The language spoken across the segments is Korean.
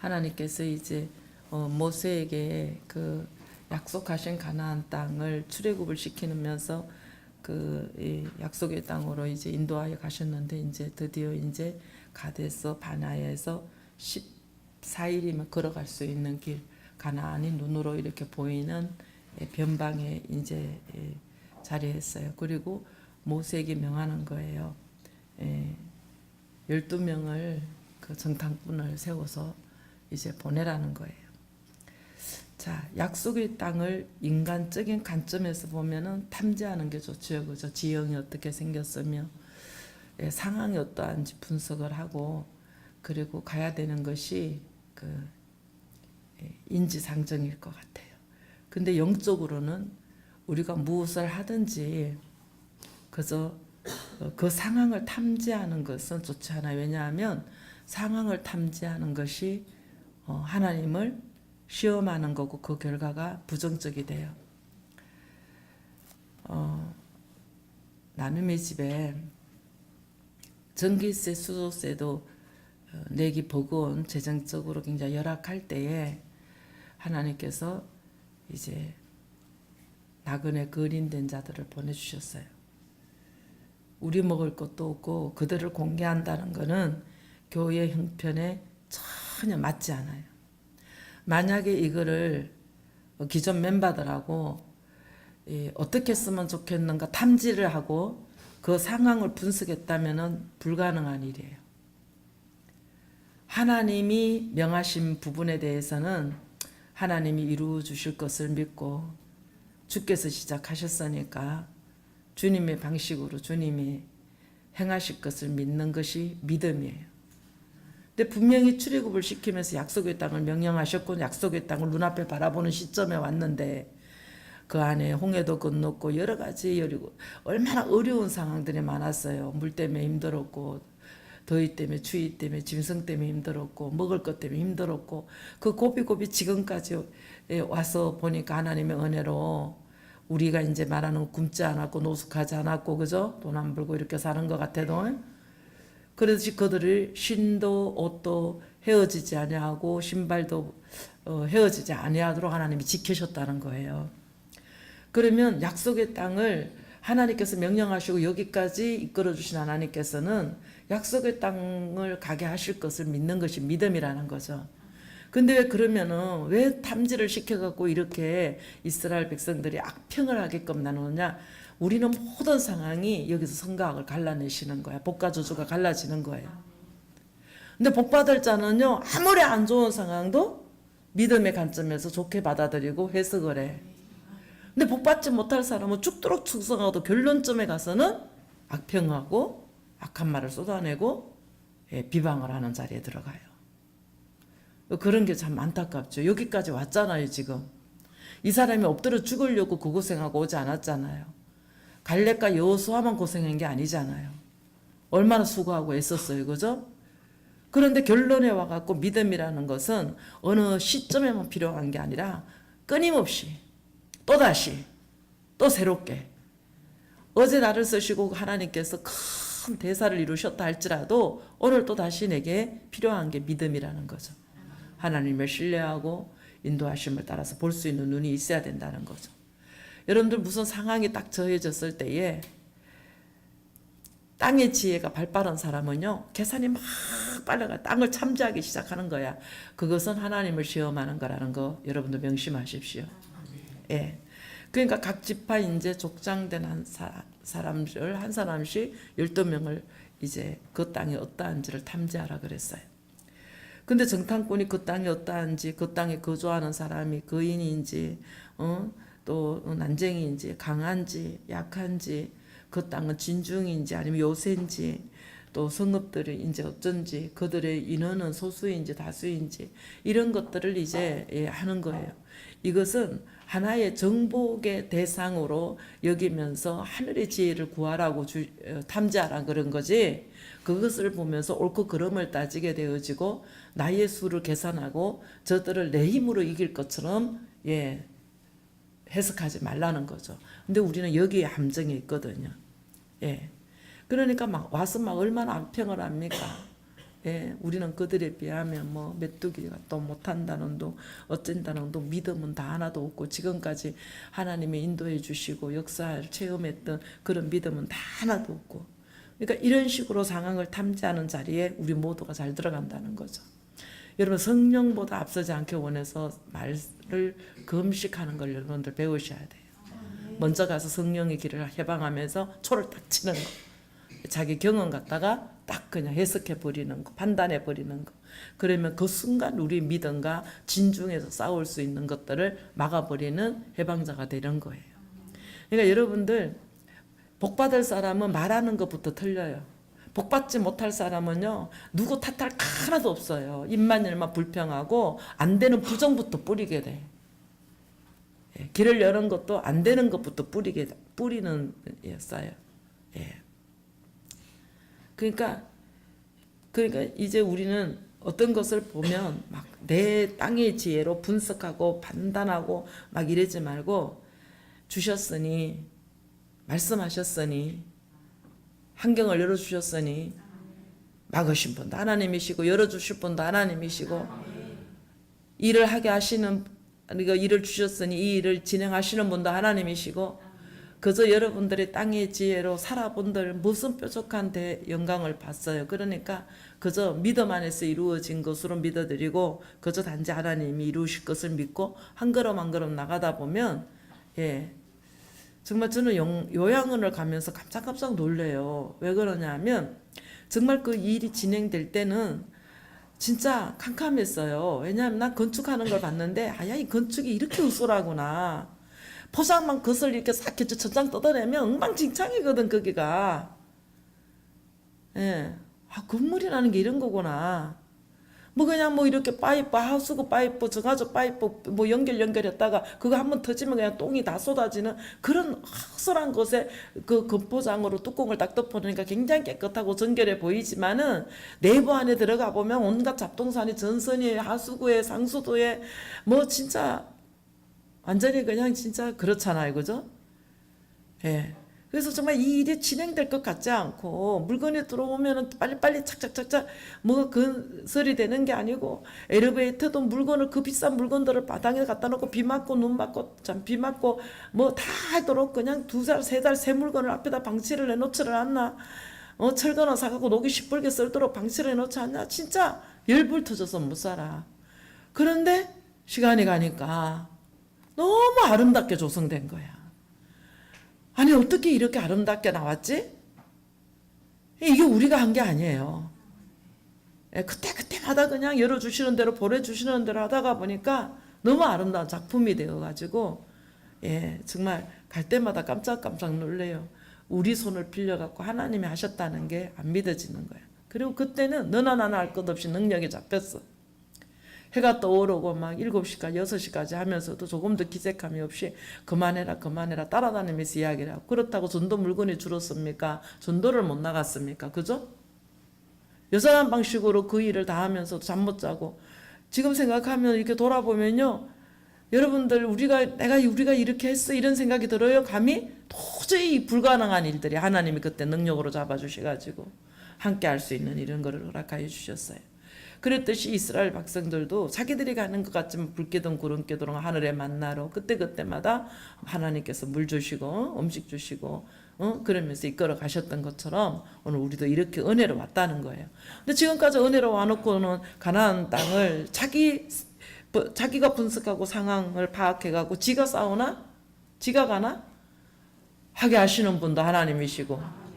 하나님께서 이제 모세에게 그 약속하신 가나안 땅을 출애굽을 시키면서 이 약속의 땅으로 이제 인도하여 가셨는데 이제 드디어 이제 가데스 바네아에서 14일이면 걸어갈 수 있는 길, 가나안이 눈으로 이렇게 보이는 변방에 이제 자리했어요. 그리고 모세에게 명하는 거예요. 12명을 그 정탐꾼을 세워서 이제 보내라는 거예요. 자, 약속의 땅을 인간적인 관점에서 보면은 탐지하는 게 좋죠. 그죠? 지형이 어떻게 생겼으며 상황이 어떠한지 분석을 하고, 그리고 가야 되는 것이 그 인지상정일 것 같아요. 근데 영적으로는 우리가 무엇을 하든지 그저 그 상황을 탐지하는 것은 좋지 않아요. 왜냐하면 상황을 탐지하는 것이 하나님을 시험하는 거고 그 결과가 부정적이 돼요. 나눔의 집에 전기세, 수도세도 내기 버거운 재정적으로 굉장히 열악할 때에 하나님께서 이제 나그네 거린된 자들을 보내주셨어요. 우리 먹을 것도 없고 그들을 공개한다는 것은 교회 형편에 전혀 맞지 않아요. 만약에 이거를 기존 멤버들하고 어떻게 쓰면 좋겠는가 탐지를 하고 그 상황을 분석했다면 불가능한 일이에요. 하나님이 명하신 부분에 대해서는 하나님이 이루어 주실 것을 믿고 주께서 시작하셨으니까 주님의 방식으로 주님이 행하실 것을 믿는 것이 믿음이에요. 근데 분명히 출애굽을 시키면서 약속의 땅을 명령하셨고 약속의 땅을 눈앞에 바라보는 시점에 왔는데 그 안에 홍해도 건넜고 여러 가지 얼마나 어려운 상황들이 많았어요. 물 때문에 힘들었고 더위 때문에 추위 때문에 짐승 때문에 힘들었고 먹을 것 때문에 힘들었고 그 고비고비 지금까지 와서 보니까 하나님의 은혜로 우리가 이제 말하는 굶지 않았고 노숙하지 않았고 그죠? 돈 안 벌고 이렇게 사는 것 같아도 그래서 그들을 신도 옷도 헤어지지 아니하고 신발도 헤어지지 아니하도록 하나님이 지키셨다는 거예요. 그러면 약속의 땅을 하나님께서 명령하시고 여기까지 이끌어 주신 하나님께서는 약속의 땅을 가게 하실 것을 믿는 것이 믿음이라는 거죠. 근데 왜 그러면은 왜 탐지를 시켜갖고 이렇게 이스라엘 백성들이 악평을 하게끔 나누느냐? 우리는 모든 상황이 여기서 성과학을 갈라내시는 거야. 복과 저주가 갈라지는 거예요. 근데 복받을 자는요, 아무리 안 좋은 상황도 믿음의 관점에서 좋게 받아들이고 해석을 해. 근데 복받지 못할 사람은 죽도록 충성하고 결론점에 가서는 악평하고 악한 말을 쏟아내고 비방을 하는 자리에 들어가요. 그런 게 참 안타깝죠. 여기까지 왔잖아요, 지금. 이 사람이 엎드려 죽으려고 그 고생하고 오지 않았잖아요. 갈렙과 여호수아만 고생한 게 아니잖아요. 얼마나 수고하고 애썼어요, 그죠? 그런데 결론에 와갖고 믿음이라는 것은 어느 시점에만 필요한 게 아니라 끊임없이 또다시 또 새롭게 어제 나를 쓰시고 하나님께서 큰 대사를 이루셨다 할지라도 오늘 또 다시 내게 필요한 게 믿음이라는 거죠. 하나님을 신뢰하고 인도하심을 따라서 볼 수 있는 눈이 있어야 된다는 거죠. 여러분들 무슨 상황이 딱 정해졌을 때에 땅의 지혜가 발빠른 사람은요 계산이 막 빨라가 땅을 참지하기 시작하는 거야. 그것은 하나님을 시험하는 거라는 거 여러분들 명심하십시오. 예. 그러니까 각 지파 이제 족장된 한 사람을 한 사람씩 12명을 이제 그 땅이 어떠한지를 탐지하라 그랬어요. 근데 정탐꾼이 그 땅이 어떠한지, 그 땅에 거주하는 사람이 거인인지, 또 난쟁이인지, 강한지, 약한지, 그 땅은 진중인지 아니면 요새인지, 또 성읍들이 이제 어쩐지, 그들의 인원은 소수인지 다수인지 이런 것들을 이제 하는 거예요. 이것은 하나의 정복의 대상으로 여기면서 하늘의 지혜를 구하라고 탐지하라 그런 거지. 그것을 보면서 옳고 그름을 따지게 되어지고 나의 수를 계산하고 저들을 내 힘으로 이길 것처럼 해석하지 말라는 거죠. 근데 우리는 여기에 함정이 있거든요. 그러니까 막 와서 막 얼마나 악평을 합니까? 예, 우리는 그들에 비하면 뭐 메뚜기가 또 못한다는 둥 어쩐다는 둥 믿음은 다 하나도 없고 지금까지 하나님이 인도해 주시고 역사를 체험했던 그런 믿음은 다 하나도 없고, 그러니까 이런 식으로 상황을 탐지하는 자리에 우리 모두가 잘 들어간다는 거죠. 여러분 성령보다 앞서지 않게 원해서 말을 금식하는 걸 여러분들 배우셔야 돼요. 먼저 가서 성령의 길을 해방하면서 초를 딱 치는 거, 자기 경험 갖다가 딱 그냥 해석해 버리는 거, 판단해 버리는 거. 그러면 그 순간 우리 믿음과 진중에서 싸울 수 있는 것들을 막아버리는 해방자가 되는 거예요. 그러니까 여러분들 복 받을 사람은 말하는 것부터 틀려요. 복 받지 못할 사람은요, 누구 탓할 하나도 없어요. 입만 열만 불평하고 안 되는 부정부터 뿌리게 돼. 예, 길을 여는 것도 안 되는 것부터 뿌리는 였어요. 예. 그러니까 이제 우리는 어떤 것을 보면 막 내 땅의 지혜로 분석하고 판단하고 막 이러지 말고, 주셨으니 말씀하셨으니 환경을 열어주셨으니 막으신 분도 하나님이시고 열어주실 분도 하나님이시고 일을 하게 하시는, 그러니까 일을 주셨으니 이 일을 진행하시는 분도 하나님이시고, 그저 여러분들의 땅의 지혜로 살아본들 무슨 뾰족한 영광을 봤어요. 그러니까 그저 믿음 안에서 이루어진 것으로 믿어드리고 그저 단지 하나님이 이루실 것을 믿고 한 걸음 한 걸음 나가다 보면, 예, 정말 저는 요양원을 가면서 깜짝깜짝 놀래요. 왜 그러냐면 정말 그 일이 진행될 때는 진짜 캄캄했어요. 왜냐하면 난 건축하는 걸 봤는데, 아야, 이 건축이 이렇게 으소라구나. 포장만 것을 이렇게 싹 해서 천장 뜯어내면 엉망진창이거든 거기가. 예, 아, 건물이라는 게 이런 거구나. 뭐 그냥 뭐 이렇게 파이프, 하수구 파이프, 저가죽 파이프 뭐 연결했다가 그거 한번 터지면 그냥 똥이 다 쏟아지는 그런 허술한 곳에 그 건포장으로 뚜껑을 딱 덮어놓으니까 굉장히 깨끗하고 정결해 보이지만은 내부 안에 들어가 보면 온갖 잡동산이 전선이 하수구에 상수도에 뭐 진짜 완전히 그냥 진짜 그렇잖아요, 그죠? 예. 그래서 정말 이 일이 진행될 것 같지 않고 물건이 들어오면은 빨리빨리 착착착착 뭐가 건설이 되는 게 아니고, 엘리베이터도 물건을 그 비싼 물건들을 바닥에 갖다 놓고 비 맞고 눈 맞고 비 맞고 뭐 다 하도록 그냥 2달, 3달 새 물건을 앞에다 방치를 해놓지를 않나. 철거나 사갖고 녹이 시뻘게 썰도록 방치를 해놓지 않냐. 진짜 열불 터져서 못 살아. 그런데 시간이 가니까 너무 아름답게 조성된 거야. 아니 어떻게 이렇게 아름답게 나왔지? 이게 우리가 한 게 아니에요. 그때마다 그냥 열어주시는 대로 보내주시는 대로 하다가 보니까 너무 아름다운 작품이 되어가지고, 예, 정말 갈 때마다 깜짝깜짝 놀래요. 우리 손을 빌려갖고 하나님이 하셨다는 게 안 믿어지는 거야. 그리고 그때는 너나 나나 할 것 없이 능력이 잡혔어. 해가 떠오르고 막 7시까지 6시까지 하면서도 조금 더 기색함이 없이 그만해라 따라다니면서 이야기를 하고, 그렇다고 전도 물건이 줄었습니까? 전도를 못 나갔습니까? 그죠? 여전한 방식으로 그 일을 다 하면서도 잠 못 자고, 지금 생각하면 이렇게 돌아보면요, 여러분들 우리가 이렇게 했어 이런 생각이 들어요. 감히 도저히 불가능한 일들이 하나님이 그때 능력으로 잡아주셔가지고 함께 할 수 있는 이런 거를 허락하여 주셨어요. 그랬듯이 이스라엘 백성들도 자기들이 가는 것 같지만 불기둥 구름기둥 하늘의 만나로 그때마다 하나님께서 물 주시고 음식 주시고 그러면서 이끌어 가셨던 것처럼 오늘 우리도 이렇게 은혜로 왔다는 거예요. 근데 지금까지 은혜로 와놓고는 가나안 땅을 자기가 분석하고 상황을 파악해가고 지가 싸우나? 지가 가나? 하게 하시는 분도 하나님이시고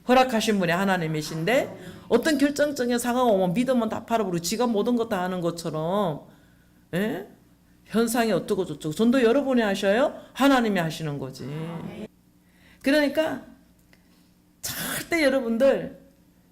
허락하신 분이 하나님이신데, 어떤 결정적인 상황 오면 믿으면 다 팔아버리고 지가 모든 것 다 하는 것처럼, 예? 현상이 어떻고 저쩌고. 전도 여러분이 하셔요? 하나님이 하시는 거지. 그러니까 절대 여러분들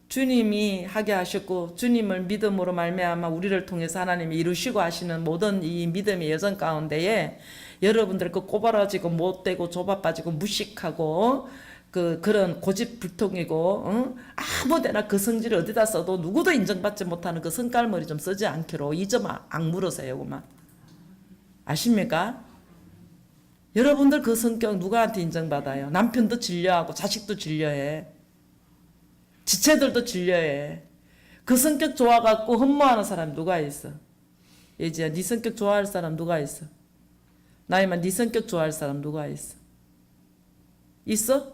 주님이 하게 하셨고 주님을 믿음으로 말미암아 우리를 통해서 하나님이 이루시고 하시는 모든 이 믿음의 여정 가운데에 여러분들 그 꼬바라지고 못되고 좁아빠지고 무식하고 그런 고집불통이고 아무데나 그 성질을 어디다 써도 누구도 인정받지 못하는 그 성깔머리 좀 쓰지 않기로 이 점 악물으세요. 그만. 아십니까? 여러분들 그 성격 누구한테 인정받아요? 남편도 진려하고 자식도 진려해. 지체들도 진려해. 그 성격 좋아갖고 흠모하는 사람 누가 있어? 예지야, 네 성격 좋아할 사람 누가 있어? 나이만 네 성격 좋아할 사람 누가 있어? 있어?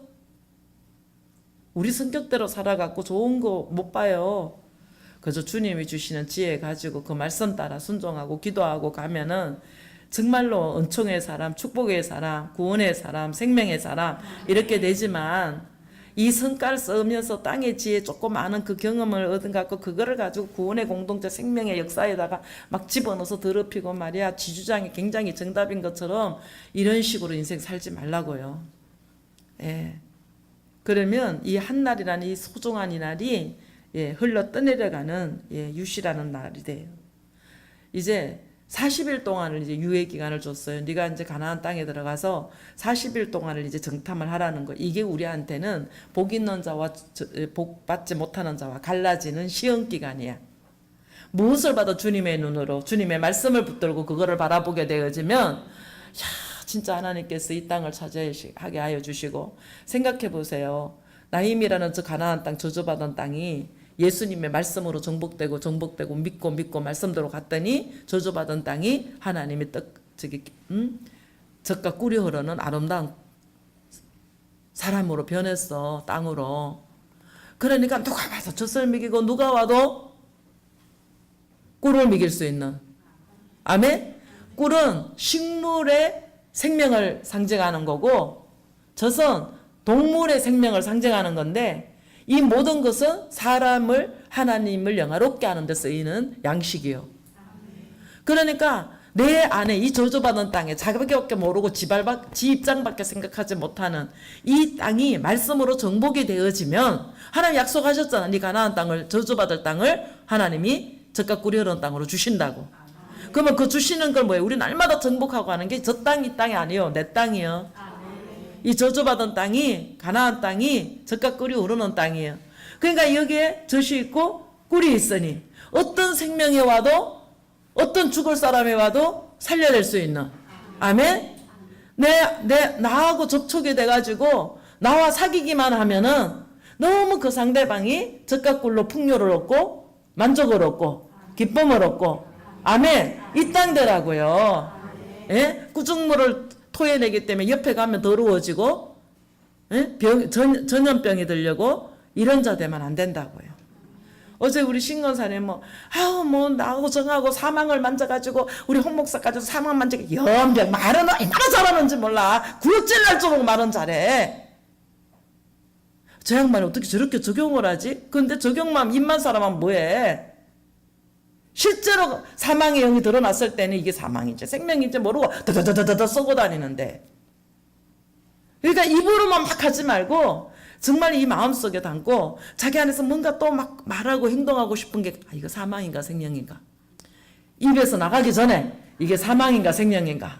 우리 성격대로 살아갖고 좋은 거 못 봐요. 그저 주님이 주시는 지혜 가지고 그 말씀 따라 순종하고 기도하고 가면은 정말로 은총의 사람, 축복의 사람, 구원의 사람, 생명의 사람 이렇게 되지만 이 성깔 써면서 땅의 지혜 조금 많은 그 경험을 얻은 갖고 그거를 가지고 구원의 공동체 생명의 역사에다가 막 집어넣어서 더럽히고 말이야 지주장이 굉장히 정답인 것처럼 이런 식으로 인생 살지 말라고요. 예. 그러면 이 한날이라는 이 소중한 이 날이 흘러 떠내려가는 유시라는 날이 돼요. 이제 40일 동안을 이제 유예 기간을 줬어요. 네가 이제 가나안 땅에 들어가서 40일 동안을 이제 정탐을 하라는 거. 이게 우리한테는 복 있는 자와 복 받지 못하는 자와 갈라지는 시험 기간이야. 무엇을 봐도 주님의 눈으로 주님의 말씀을 붙들고 그거를 바라보게 되어지면 진짜 하나님께서 이 땅을 차지하게 하여 주시고 생각해 보세요. 나임이라는 저 가나안 땅 저주받은 땅이 예수님의 말씀으로 정복되고 믿고 말씀대로 갔더니 저주받은 땅이 하나님의 젖과 꿀이 흐르는 아름다운 사람으로 변했어. 땅으로. 그러니까 누가 와도 젖을 먹이고 누가 와도 꿀을 먹일 수 있는. 아멘? 꿀은 식물의 생명을 상징하는 거고 젖은 동물의 생명을 상징하는 건데 이 모든 것은 사람을 하나님을 영화롭게 하는 데 쓰이는 양식이요. 그러니까 내 안에 이 저주받은 땅에 자기밖에 모르고 지 입장밖에 생각하지 못하는 이 땅이 말씀으로 정복이 되어지면 하나님 약속하셨잖아. 네 가나안 땅을 저주받을 땅을 하나님이 젖과 꿀이 흐르는 땅으로 주신다고. 그러면 그 주시는 걸 뭐예요? 우리 날마다 정복하고 하는 게 저 땅 이 땅이 아니요. 내 땅이요. 이 저주받은 땅이 가나안 땅이 젖과 꿀이 흐르는 땅이에요. 그러니까 여기에 젖이 있고 꿀이 있으니 어떤 생명에 와도 어떤 죽을 사람에 와도 살려낼 수 있는. 아멘. 나하고 접촉이 돼가지고 나와 사귀기만 하면은 너무 그 상대방이 젖과 꿀로 풍요를 얻고 만족을 얻고 기쁨을 얻고 아멘. 이 땅대라고요. 예? 구중물을 토해내기 때문에 옆에 가면 더러워지고 전염병이 들려고 이런 자 되면 안 된다고요. 어제 우리 신건사님 나하고 정하고 사망을 만져가지고 우리 홍 목사까지 사망 만지고 연병 말은 얼마나 잘하는지 몰라. 구역질 날 줄 알고 말은 잘해. 저 양반이 어떻게 저렇게 적용을 하지? 근데 적용만 입만 사람은 뭐해? 실제로 사망의 영이 드러났을 때는 이게 사망인지 생명인지 모르고 더더더더더 쏘고 다니는데 그러니까 입으로만 막 하지 말고 정말 이 마음속에 담고 자기 안에서 뭔가 또 막 말하고 행동하고 싶은 게 이거 사망인가 생명인가 입에서 나가기 전에 이게 사망인가 생명인가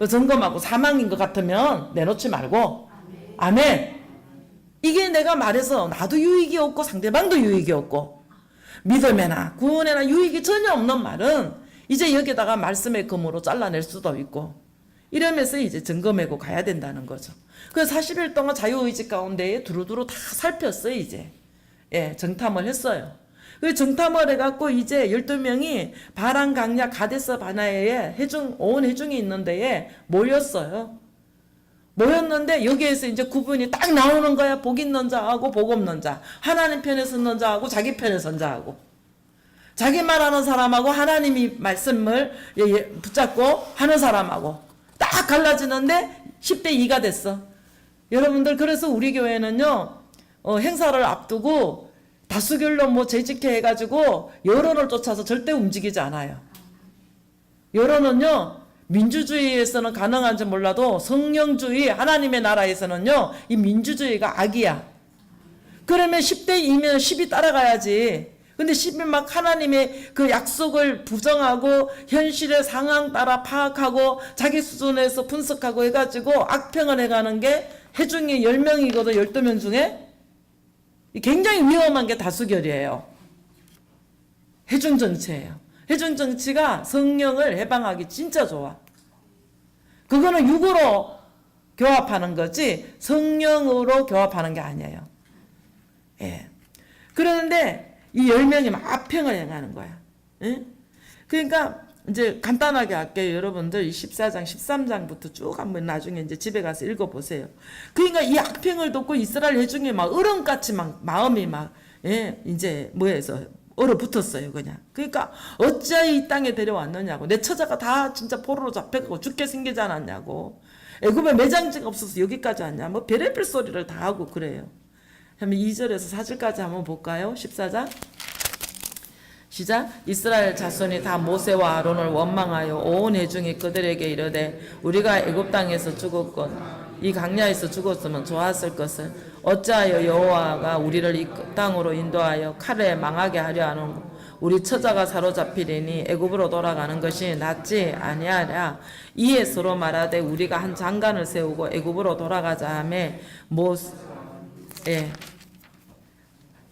점검하고 사망인 것 같으면 내놓지 말고 아멘. 이게 내가 말해서 나도 유익이 없고 상대방도 유익이 없고 믿음에나 구원에나 유익이 전혀 없는 말은 이제 여기다가 말씀의 금으로 잘라낼 수도 있고 이러면서 이제 점검하고 가야 된다는 거죠. 그래서 40일 동안 자유의지 가운데에 두루두루 다 살폈어요. 이제 정탐을 했어요. 그 정탐을 해갖고 이제 12명이 바란 강야 가데스 바나에 온 회중이 있는 데에 모였는데 여기에서 이제 구분이 딱 나오는 거야. 복 있는 자하고 복 없는 자. 하나님 편에 서는 자하고 자기 편에 선 자하고. 자기 말하는 사람하고 하나님이 말씀을 붙잡고 하는 사람하고 딱 갈라지는데 10대 2가 됐어. 여러분들 그래서 우리 교회는요. 행사를 앞두고 다수결로 재직해 해가지고 여론을 쫓아서 절대 움직이지 않아요. 여론은요. 민주주의에서는 가능한지 몰라도 성령주의 하나님의 나라에서는요. 이 민주주의가 악이야. 그러면 10대 2면 10이 따라가야지. 근데 10이 막 하나님의 그 약속을 부정하고 현실의 상황 따라 파악하고 자기 수준에서 분석하고 해가지고 악평을 해가는 게 회중이 10명이거든 12명 중에. 굉장히 위험한 게 다수결이에요. 회중 정치예요. 회중 정치가 성령을 해방하기 진짜 좋아. 그거는 육으로 교합하는 거지 성령으로 교합하는 게 아니에요. 예. 그러는데 이 10명이 막 악평을 행하는 거야. 예? 그러니까 이제 간단하게 할게요. 여러분들 이 14장, 13장부터 쭉 한번 나중에 이제 집에 가서 읽어보세요. 그러니까 이 악평을 돕고 이스라엘 회중이 막 얼음같이 막 마음이 막, 예, 이제 뭐해서 얼어붙었어요, 그냥. 그러니까 어찌하여 이 땅에 데려왔느냐고. 내 처자가 다 진짜 포로로 잡혀가고 죽게 생기지 않았냐고. 애굽에 매장지가 없어서 여기까지 왔냐. 뭐 별의별 소리를 다 하고 그래요. 그러면 2절에서 4절까지 한번 볼까요? 14장. 시작. 이스라엘 자손이 다 모세와 아론을 원망하여 온 회중이 그들에게 이르되 우리가 애굽 땅에서 죽었건 이 강야에서 죽었으면 좋았을 것을 어찌하여 여호와가 우리를 이 땅으로 인도하여 칼에 망하게 하려 하는고 우리 처자가 사로잡히리니 애굽으로 돌아가는 것이 낫지 아니하랴. 이에 서로 말하되 우리가 한 장관을 세우고 애굽으로 돌아가자 하매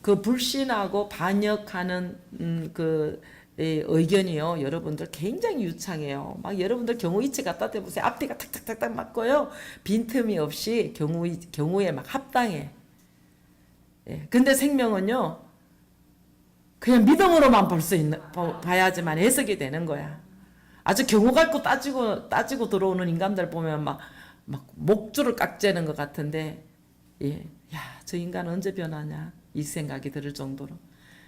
그 불신하고 반역하는 그 의견이요, 여러분들 굉장히 유창해요. 막 여러분들 경우이치 갖다 대보세요. 앞뒤가 탁탁탁탁 맞고요. 빈틈이 없이 경우에 막 합당해. 예. 근데 생명은요, 그냥 믿음으로만 봐야지만 해석이 되는 거야. 아주 경우 갖고 따지고 들어오는 인간들 보면 막 목줄을 깍재는 것 같은데, 예. 야, 저 인간 언제 변하냐? 이 생각이 들을 정도로.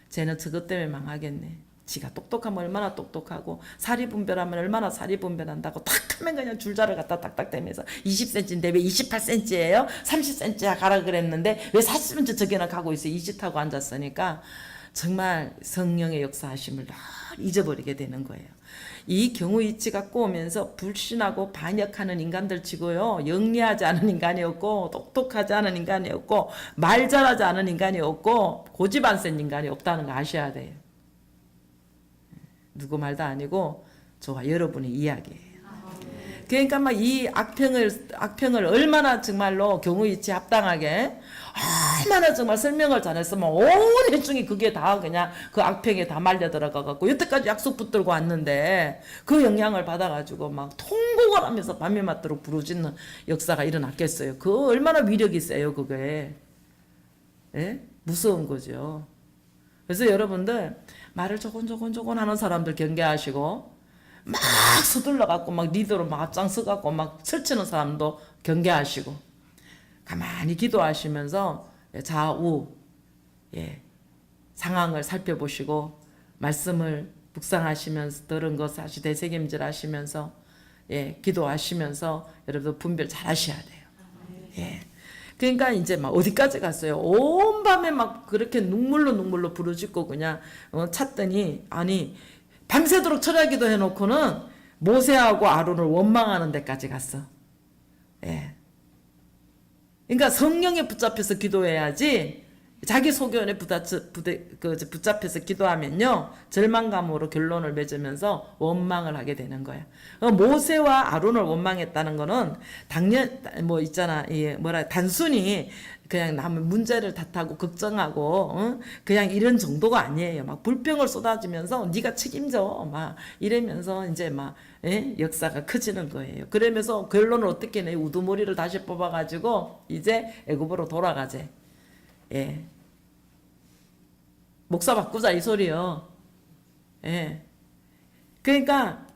쟤는 저것 때문에 망하겠네. 지가 똑똑하면 얼마나 똑똑하고 사리분별하면 얼마나 사리분별한다고 탁 하면 그냥 줄자를 갖다 딱딱 대면서 20cm인데 왜 28cm예요? 30cm야 가라 그랬는데 왜 40cm 저기나 가고 있어. 이 짓하고 앉았으니까 정말 성령의 역사하심을 늘 잊어버리게 되는 거예요. 이 경우 이치 갖고 오면서 불신하고 반역하는 인간들 치고요, 영리하지 않은 인간이 없고 똑똑하지 않은 인간이 없고 말 잘하지 않은 인간이 없고 고집 안 센 인간이 없다는 거 아셔야 돼요. 누구 말도 아니고 저와 여러분의 이야기예요. 그러니까 막 이 악평을 얼마나 정말로 경우이치 합당하게 얼마나 정말 설명을 잘했으면 온 회중이 그게 다 그냥 그 악평에 다 말려 들어가 갖고 여태까지 약속 붙들고 왔는데 그 영향을 받아가지고 막 통곡을 하면서 밤이 맞도록 부르짖는 역사가 일어났겠어요. 그 얼마나 위력이 세요, 그게. 예? 무서운 거죠. 그래서 여러분들 말을 조곤조곤 하는 사람들 경계하시고 막 서둘러 갖고 막 리더로 막 앞장서 갖고 막 설치는 사람도 경계하시고 가만히 기도하시면서 좌우 상황을 살펴보시고 말씀을 묵상하시면서 들은 것 다시 되새김질 하시면서 기도하시면서 여러분들 분별 잘 하셔야 돼요. 그러니까 이제 막 어디까지 갔어요. 온 밤에 막 그렇게 눈물로 부르짖고 그냥 찾더니 아니 밤새도록 철야기도 해놓고는 모세하고 아론을 원망하는 데까지 갔어. 그러니까 성령에 붙잡혀서 기도해야지 자기 소견에 붙잡혀서 기도하면요 절망감으로 결론을 맺으면서 원망을 하게 되는 거야. 모세와 아론을 원망했다는 거는 단순히 그냥 남의 문제를 탓하고 걱정하고 그냥 이런 정도가 아니에요. 막 불평을 쏟아지면서 네가 책임져 막 이러면서 이제 막 역사가 커지는 거예요. 그러면서 결론을 어떻게 내? 우두머리를 다시 뽑아가지고 이제 애굽으로 돌아가재. 목사 바꾸자 이 소리요. 그러니까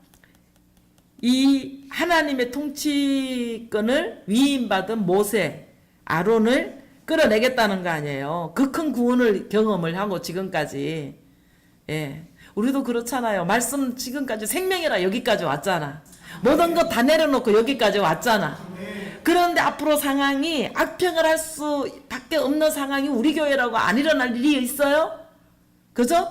이 하나님의 통치권을 위임받은 모세, 아론을 끌어내겠다는 거 아니에요. 그 큰 구원을 경험을 하고 지금까지. 우리도 그렇잖아요. 말씀 지금까지 생명이라 여기까지 왔잖아. 모든 것 다 내려놓고 여기까지 왔잖아. 그런데 앞으로 상황이 악평을 할 수밖에 없는 상황이 우리 교회라고 안 일어날 일이 있어요? 그죠?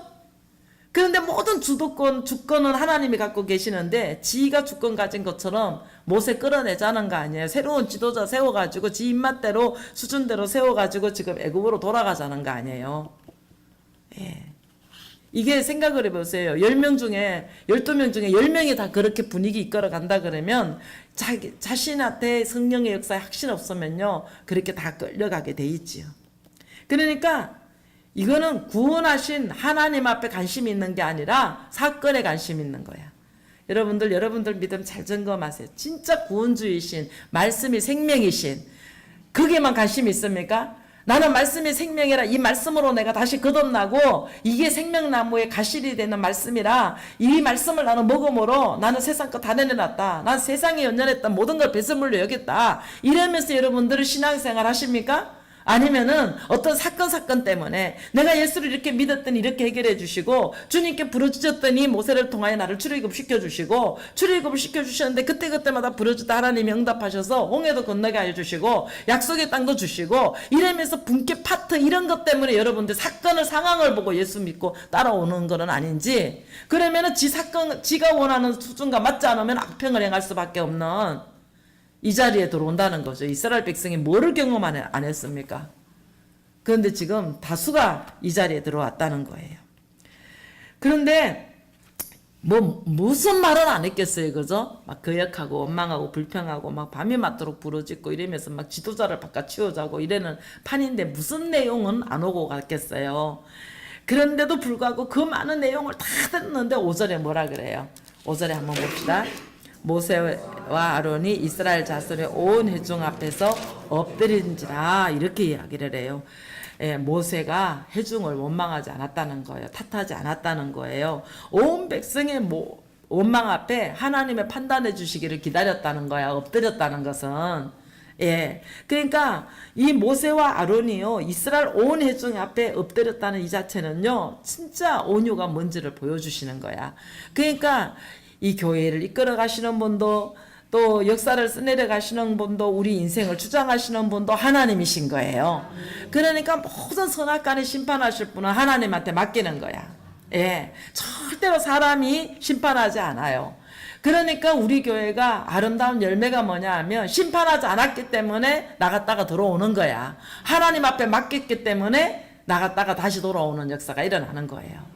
그런데 모든 주권은 하나님이 갖고 계시는데 지가 주권 가진 것처럼 모세 끌어내자는 거 아니에요. 새로운 지도자 세워가지고 지 입맛대로 수준대로 세워가지고 지금 애굽으로 돌아가자는 거 아니에요. 이게 생각을 해보세요. 10명 중에 12명 중에 10명이 다 그렇게 분위기 이끌어 간다 그러면 자신한테 성령의 역사에 확신 없으면요 그렇게 다 끌려가게 돼 있지요. 그러니까 이거는 구원하신 하나님 앞에 관심이 있는 게 아니라 사건에 관심이 있는 거야. 여러분들 믿음 잘 점검하세요. 진짜 구원주이신 말씀이 생명이신 거기에만 관심이 있습니까? 나는 말씀이 생명이라 이 말씀으로 내가 다시 거듭나고 이게 생명나무의 가실이 되는 말씀이라 이 말씀을 나는 먹음으로 나는 세상 거 다 내려놨다. 난 세상에 연연했던 모든 걸 배설물로 여겼다. 이러면서 여러분들은 신앙생활 하십니까? 아니면은 어떤 사건 때문에 내가 예수를 이렇게 믿었더니 이렇게 해결해 주시고 주님께 부르짖었더니 모세를 통하여 나를 출애굽시켜 주시고 출애굽을 시켜 주셨는데 그때마다 부르짖다 하나님이 응답하셔서 홍해도 건너게 해 주시고 약속의 땅도 주시고 이러면서 분께 파트 이런 것 때문에 여러분들 사건을 상황을 보고 예수 믿고 따라오는 거는 아닌지 그러면은 지가 원하는 수준과 맞지 않으면 악평을 행할 수밖에 없는 이 자리에 들어온다는 거죠. 이스라엘 백성이 뭐를 경험 안 했습니까? 그런데 지금 다수가 이 자리에 들어왔다는 거예요. 그런데 무슨 말은 안 했겠어요. 그죠? 막 거역하고 원망하고 불평하고 막 밤이 맞도록 부르짖고 이러면서 막 지도자를 바꿔치우자고 이래는 판인데 무슨 내용은 안 오고 갔겠어요. 그런데도 불구하고 그 많은 내용을 다 듣는데 5절에 뭐라 그래요? 5절에 한번 봅시다. 모세와 아론이 이스라엘 자손의 온 회중 앞에서 엎드린지라 이렇게 이야기를 해요. 모세가 회중을 원망하지 않았다는 거예요. 탓하지 않았다는 거예요. 온 백성의 원망 앞에 하나님의 판단해 주시기를 기다렸다는 거야. 엎드렸다는 것은. 그러니까 이 모세와 아론이요 이스라엘 온 회중 앞에 엎드렸다는 이 자체는요 진짜 온유가 뭔지를 보여주시는 거야. 그러니까 이 교회를 이끌어 가시는 분도 또 역사를 써내려 가시는 분도 우리 인생을 주장하시는 분도 하나님이신 거예요. 그러니까 모든 선악간에 심판하실 분은 하나님한테 맡기는 거야. 절대로 사람이 심판하지 않아요. 그러니까 우리 교회가 아름다운 열매가 뭐냐 하면 심판하지 않았기 때문에 나갔다가 들어오는 거야. 하나님 앞에 맡겼기 때문에 나갔다가 다시 돌아오는 역사가 일어나는 거예요.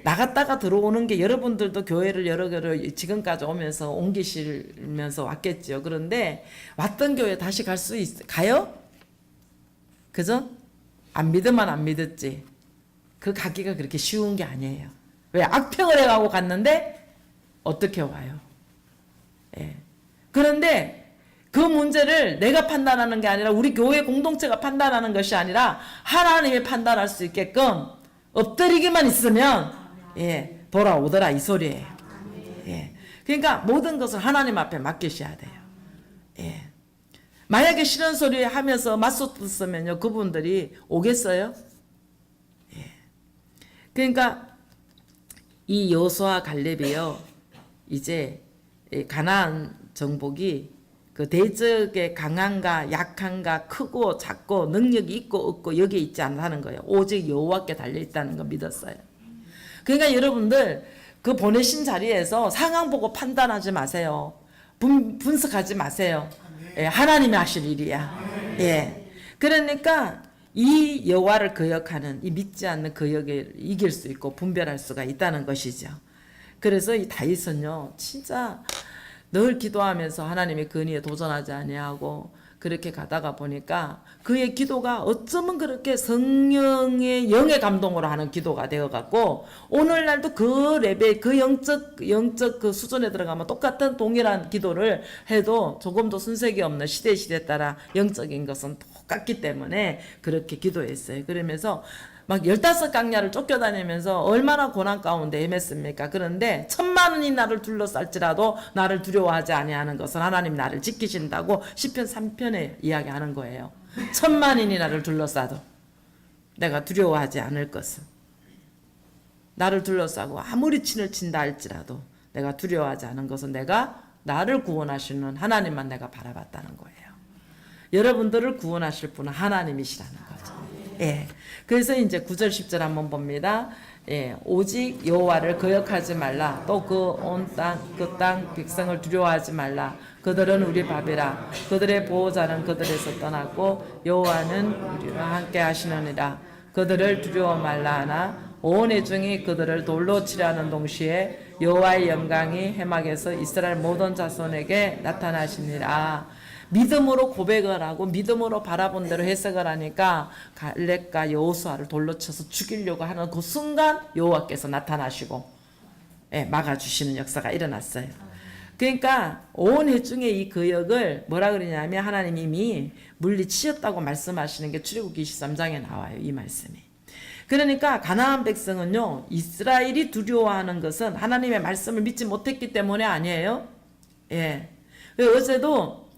나갔다가 들어오는 게 여러분들도 교회를 여러 개를 지금까지 오면서 옮기시면서 왔겠죠. 그런데 왔던 교회 다시 가요? 그죠? 안 믿으면 안 믿었지. 그 가기가 그렇게 쉬운 게 아니에요. 왜? 악평을 해가고 갔는데 어떻게 와요? 그런데 그 문제를 내가 판단하는 게 아니라 우리 교회 공동체가 판단하는 것이 아니라 하나님이 판단할 수 있게끔 엎드리기만 있으면 돌아오더라 이 소리예요. 그러니까 모든 것을 하나님 앞에 맡기셔야 돼요. 만약에 싫은 소리 하면서 맞섰으면요 그분들이 오겠어요? 그러니까 이 여호수아 갈렙이요 이제 가나안 정복이 그 대적의 강한가 약한가 크고 작고 능력이 있고 없고 여기에 있지 않다는 거예요. 오직 여호와께 달려 있다는 거 믿었어요. 그러니까 여러분들 그 보내신 자리에서 상황 보고 판단하지 마세요. 분석하지 마세요. 하나님이 하실 일이야. 그러니까 이 여호와를 거역하는 이 믿지 않는 거역을 이길 수 있고 분별할 수가 있다는 것이죠. 그래서 이 다윗은요 진짜 늘 기도하면서 하나님의 근위에 도전하지 아니하고 그렇게 가다가 보니까 그의 기도가 어쩌면 그렇게 성령의 영의 감동으로 하는 기도가 되어갖고 오늘날도 그 레벨 그 영적 그 수준에 들어가면 똑같은 동일한 기도를 해도 조금도 순색이 없는 시대에 따라 영적인 것은 똑같기 때문에 그렇게 기도했어요. 그러면서 막 15강야를 쫓겨다니면서 얼마나 고난 가운데 헤맸습니까? 그런데 10,000,000이 나를 둘러쌀지라도 나를 두려워하지 아니하는 것은 하나님 나를 지키신다고 시편 3편에 이야기하는 거예요. 10,000,000이 나를 둘러싸도 내가 두려워하지 않을 것은 나를 둘러싸고 아무리 친을 친다 할지라도 내가 두려워하지 않은 것은 내가 나를 구원하시는 하나님만 내가 바라봤다는 거예요. 여러분들을 구원하실 분은 하나님이시라는 거죠. 그래서 이제 9절 10절 한번 봅니다. 오직 여호와를 거역하지 말라. 또 그 온 땅 그 땅 백성을 두려워하지 말라. 그들은 우리 밥이라. 그들의 보호자는 그들에서 떠났고 여호와는 우리와 함께 하시느니라. 그들을 두려워 말라 하나 온 회중이 그들을 돌로 치려는 동시에 여호와의 영광이 해막에서 이스라엘 모든 자손에게 나타나시니라. 믿음으로 고백을 하고 믿음으로 바라본 대로 해석을 하니까 갈렙과 여호수아를 돌로 쳐서 죽이려고 하는 그 순간 여호와께서 나타나시고 막아주시는 역사가 일어났어요. 그러니까 온 회중의 이 거역을 뭐라 그러냐면 하나님 이미 물리치셨다고 말씀하시는 게 출애굽기 23장에 나와요. 이 말씀이. 그러니까 가나안 백성은요, 이스라엘이 두려워하는 것은 하나님의 말씀을 믿지 못했기 때문에 아니에요. 예. 어제도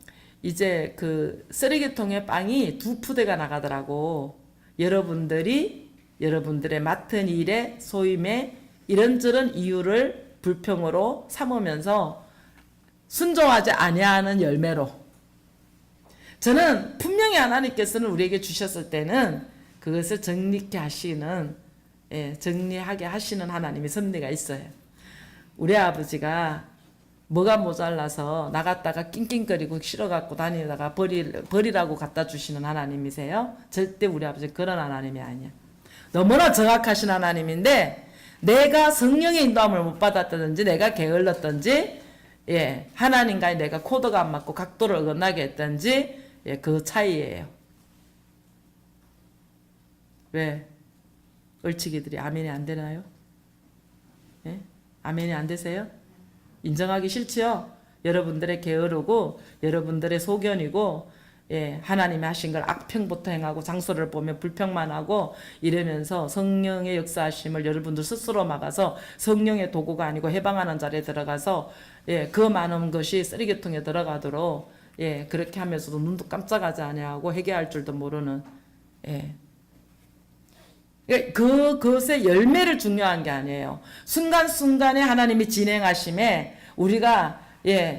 이제 그 쓰레기통에 빵이 2푸대가 나가더라고. 여러분들의 맡은 일에 소임에 이런저런 이유를 불평으로 삼으면서 순종하지 아니하는 열매로. 저는 분명히 하나님께서는 우리에게 주셨을 때는 그것을 정리케 하시는, 정리하게 하시는 하나님의 섭리가 있어요. 우리 아버지가 뭐가 모자라서 나갔다가 낑낑거리고 싫어갖고 다니다가 버리라고 갖다 주시는 하나님이세요? 절대 우리 아버지 그런 하나님이 아니야. 너무나 정확하신 하나님인데 내가 성령의 인도함을 못 받았든지 내가 게을렀든지 하나님과의 내가 코드가 안 맞고 각도를 어긋나게 했든지 그 차이예요. 왜? 얼치기들이 아멘이 안 되나요? 아멘이 안 되세요? 인정하기 싫지요? 여러분들의 게으르고 여러분들의 소견이고 하나님이 하신 걸 악평부터 행하고 장소를 보면 불평만 하고 이러면서 성령의 역사하심을 여러분들 스스로 막아서 성령의 도구가 아니고 해방하는 자리에 들어가서 그 많은 것이 쓰레기통에 들어가도록 그렇게 하면서도 눈도 깜짝하지 아니하고 회개할 줄도 모르는 그것의 열매를 중요한 게 아니에요. 순간순간에 하나님이 진행하심에 우리가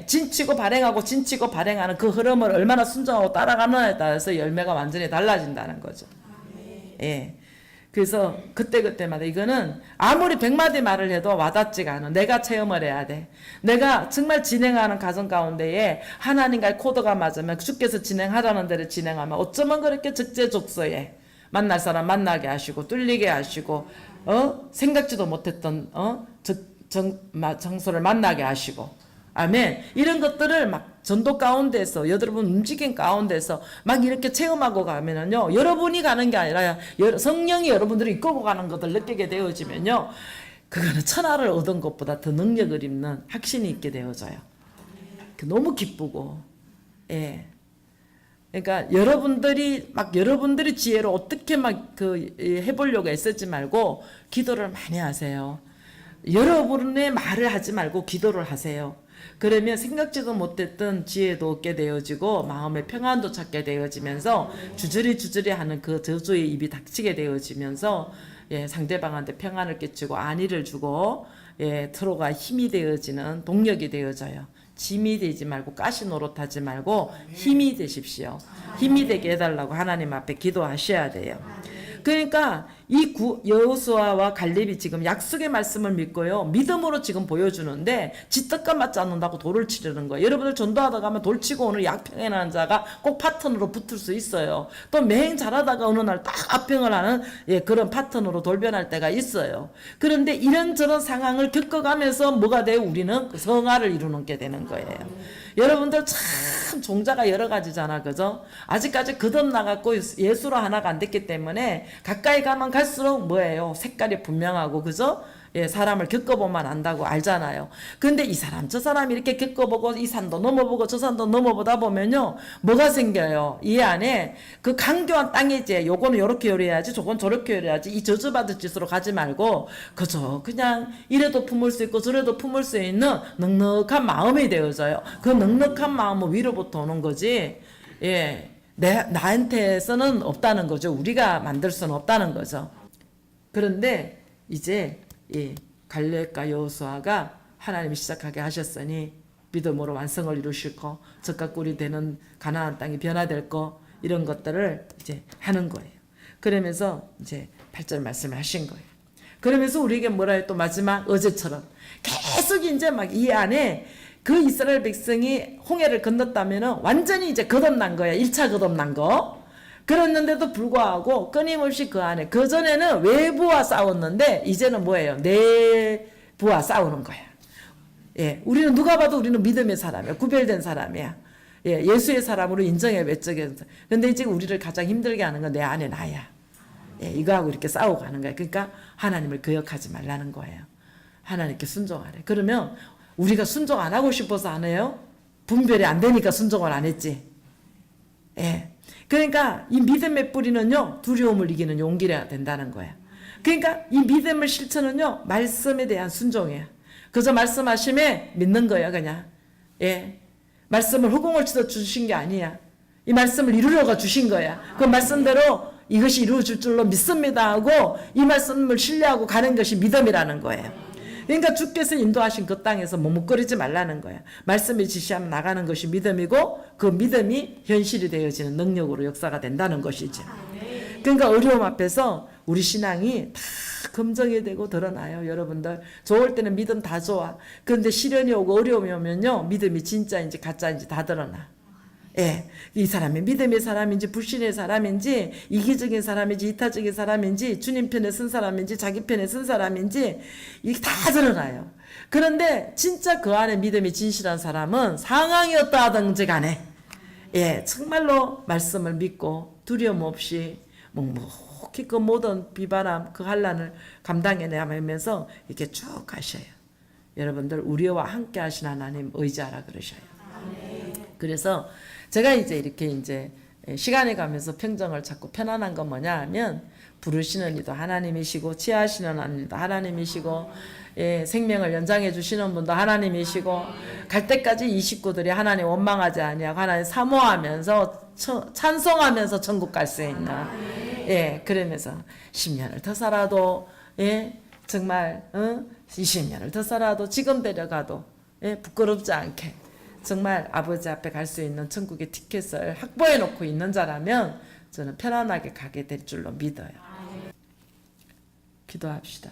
진치고 발행하고 진치고 발행하는 그 흐름을 얼마나 순종하고 따라가느냐에 따라서 열매가 완전히 달라진다는 거죠. 그래서 그때그때마다 이거는 아무리 100마디 말을 해도 와닿지가 않아. 내가 체험을 해야 돼. 내가 정말 진행하는 가정 가운데에 하나님과의 코드가 맞으면 주께서 진행하라는 대로 진행하면 어쩌면 그렇게 적재적소에 만날 사람 만나게 하시고 뚫리게 하시고 생각지도 못했던 장소를 만나게 하시고 아멘. 이런 것들을 막 전도 가운데서 여러분 움직임 가운데서 막 이렇게 체험하고 가면은요, 여러분이 가는 게 아니라 성령이 여러분들이 이끌고 가는 것을 느끼게 되어지면요, 그거는 천하를 얻은 것보다 더 능력을 입는 확신이 있게 되어져요. 너무 기쁘고 그러니까 여러분들이 지혜로 어떻게 해보려고 애쓰지 말고 기도를 많이 하세요. 여러분의 말을 하지 말고 기도를 하세요. 그러면 생각지도 못했던 지혜도 얻게 되어지고 마음의 평안도 찾게 되어지면서 주저리 하는 그 저주의 입이 닥치게 되어지면서 상대방한테 평안을 끼치고 안위를 주고 서로가 힘이 되어지는 동력이 되어져요. 짐이 되지 말고 가시 노릇하지 말고 힘이 되십시오. 힘이 되게 해달라고 하나님 앞에 기도하셔야 돼요. 그러니까 이 여호수아와 갈렙이 지금 약속의 말씀을 믿고요, 믿음으로 지금 보여주는데 지떡감 맞지 않는다고 돌을 치려는 거예요. 여러분들 전도하다 가면 돌 치고 오늘 약평행하는 자가 꼭 파트너로 붙을 수 있어요. 또 매행 잘하다가 어느 날 딱 악평을 하는 그런 파트너로 돌변할 때가 있어요. 그런데 이런저런 상황을 겪어가면서 뭐가 돼요? 우리는 성화를 이루는 게 되는 거예요. 여러분들 참 종자가 여러 가지잖아, 그죠? 아직까지 거듭나갖고 예수로 하나가 안 됐기 때문에 가까이 가면 갈수록 뭐예요? 색깔이 분명하고, 그죠? 사람을 겪어보면 안다고 알잖아요. 근데 이 사람 저 사람 이렇게 겪어보고 이 산도 넘어보고 저 산도 넘어보다 보면요, 뭐가 생겨요? 이 안에 그 강교한 땅이지. 요거는 요렇게 요리해야지, 저건 저렇게 요리해야지. 이 저주받을 짓으로 가지 말고 그저 그냥 이래도 품을 수 있고 저래도 품을 수 있는 넉넉한 마음이 되어져요. 그 넉넉한 마음은 위로부터 오는 거지 나한테서는 없다는 거죠. 우리가 만들 수는 없다는 거죠. 그런데 이제 갈렙과 여호수아가 하나님이 시작하게 하셨으니 믿음으로 완성을 이루실 거, 젖과 꿀이 되는 가나안 땅이 변화될 거, 이런 것들을 이제 하는 거예요. 그러면서 이제 8절 말씀을 하신 거예요. 그러면서 우리에게 뭐라 해요? 또 마지막 어제처럼 계속 이제 막 이 안에 그 이스라엘 백성이 홍해를 건넜다면은 완전히 이제 거듭난 거야. 1차 거듭난 거. 그랬는데도 불구하고 끊임없이 그 안에, 그전에는 외부와 싸웠는데 이제는 뭐예요? 내부와 싸우는 거야. 우리는 누가 봐도 우리는 믿음의 사람이야. 구별된 사람이야. 예수의 사람으로 인정해 외적인. 근데 이제 우리를 가장 힘들게 하는 건 내 안에 나야. 이거하고 이렇게 싸우고 하는 거야. 그러니까 하나님을 거역하지 말라는 거예요. 하나님께 순종하래. 그러면 우리가 순종 안 하고 싶어서 안 해요? 분별이 안 되니까 순종을 안 했지. 예. 그러니까 이 믿음의 뿌리는요, 두려움을 이기는 용기가 된다는 거야. 그러니까 이 믿음의 실천은요, 말씀에 대한 순종이에요. 그저 말씀하심에 믿는 거야, 그냥. 예. 말씀을 허공을 치서 주신 게 아니야. 이 말씀을 이루려고 주신 거야. 그 말씀대로 이것이 이루어질 줄로 믿습니다 하고 이 말씀을 신뢰하고 가는 것이 믿음이라는 거예요. 그러니까 주께서 인도하신 그 땅에서 머뭇거리지 말라는 거야. 말씀이 지시하면 나가는 것이 믿음이고 그 믿음이 현실이 되어지는 능력으로 역사가 된다는 것이죠. 그러니까 어려움 앞에서 우리 신앙이 다 검증이 되고 드러나요. 여러분들 좋을 때는 믿음 다 좋아. 그런데 시련이 오고 어려움이 오면요, 믿음이 진짜인지 가짜인지 다 드러나. 예, 이 사람이 믿음의 사람인지 불신의 사람인지 이기적인 사람인지 이타적인 사람인지 주님 편에 선 사람인지 자기 편에 선 사람인지 이게 다 드러나요. 그런데 진짜 그 안에 믿음이 진실한 사람은 상황이 어떠하든지 간에 예, 정말로 말씀을 믿고 두려움 없이 묵묵히 그 모든 비바람 그 환난을 감당해내면서 이렇게 쭉 가셔요. 여러분들 우리와 함께 하신 하나님 의지하라 그러셔요. 그래서 제가 이렇게 시간이 가면서 평정을 찾고 편안한 건 뭐냐 하면 부르시는 이도 하나님이시고 치하시는 하나님도 하나님이시고 예, 생명을 연장해 주시는 분도 하나님이시고 갈 때까지 이 식구들이 하나님 원망하지 아니하고 하나님 사모하면서 찬송하면서 천국 갈 수 있는 예, 그러면서 10년을 더 살아도 예, 정말 20년을 더 살아도 지금 데려가도 예, 부끄럽지 않게 정말 아버지 앞에 갈 수 있는 천국의 티켓을 확보해 놓고 있는 자라면 저는 편안하게 가게 될 줄로 믿어요. 기도합시다.